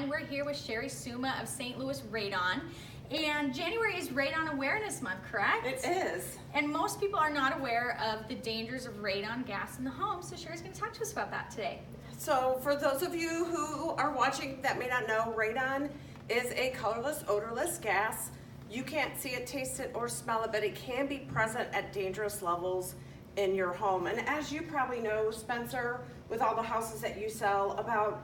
everyone. We're here with Cherie Summa of St. Louis Radon. And January is Radon Awareness Month, correct? It is. And most people are not aware of the dangers of radon gas in the home, so Cherie's going to talk to us about that today. So for those of you who are watching that may not know, radon is a colorless, odorless gas. You can't see it, taste it, or smell it, but it can be present at dangerous levels in your home. And as you probably know, Spencer, with all the houses that you sell, about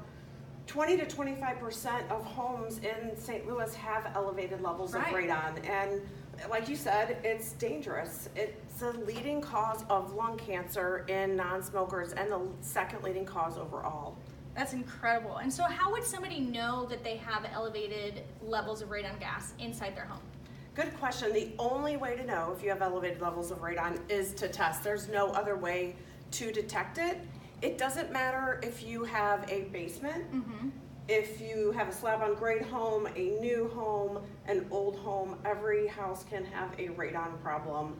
20 to 25% of homes in St. Louis have elevated levels of radon. And like you said, it's dangerous. It's the leading cause of lung cancer in non-smokers and the second leading cause overall. That's incredible. And so how would somebody know that they have elevated levels of radon gas inside their home? Good question. The only way to know if you have elevated levels of radon is to test. There's no other way to detect it. It doesn't matter if you have a basement, if you have a slab on grade home, a new home, an old home. Every house can have a radon problem,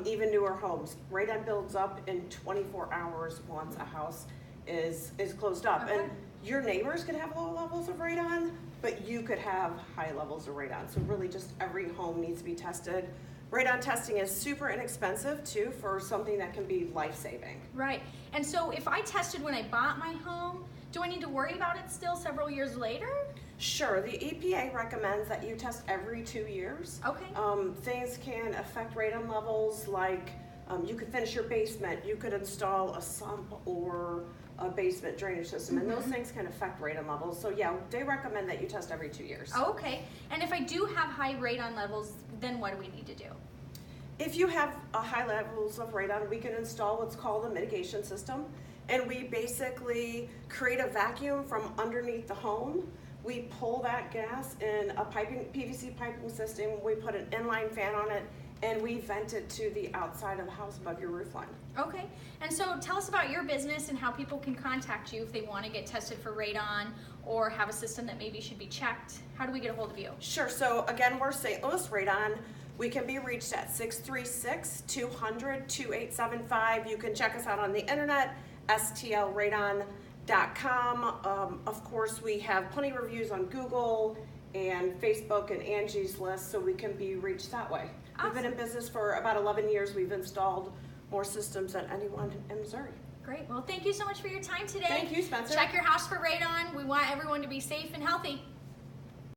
even newer homes. Radon builds up in 24 hours once a house is closed up. Okay. And your neighbors could have low levels of radon, but you could have high levels of radon. So really just every home needs to be tested. Radon testing is super inexpensive too for something that can be life-saving. Right. And so if I tested when I bought my home, do I need to worry about it still several years later? Sure. The EPA recommends that you test every 2 years. Okay. Things can affect radon levels like you could finish your basement, you could install a sump or a basement drainage system, and those things can affect radon levels. So yeah, they recommend that you test every 2 years. Okay. And if I do have high radon levels, then what do we need to do? If you have high levels of radon, we can install what's called a mitigation system, and we basically create a vacuum from underneath the home. We pull that gas in a PVC piping system, we put an inline fan on it, and we vent it to the outside of the house above your roof line. Okay, and so tell us about your business and how people can contact you if they want to get tested for radon or have a system that maybe should be checked. How do we get a hold of you? Sure, so again, we're St. Louis Radon. We can be reached at 636-200-2875. You can check us out on the internet, stlradon.com. Of course, we have plenty of reviews on Google and Facebook and Angie's List, so we can be reached that way. Awesome. We've been in business for about 11 years. We've installed more systems than anyone in Missouri. Great. Well, thank you so much for your time today. Thank you, Spencer. Check your house for radon. We want everyone to be safe and healthy.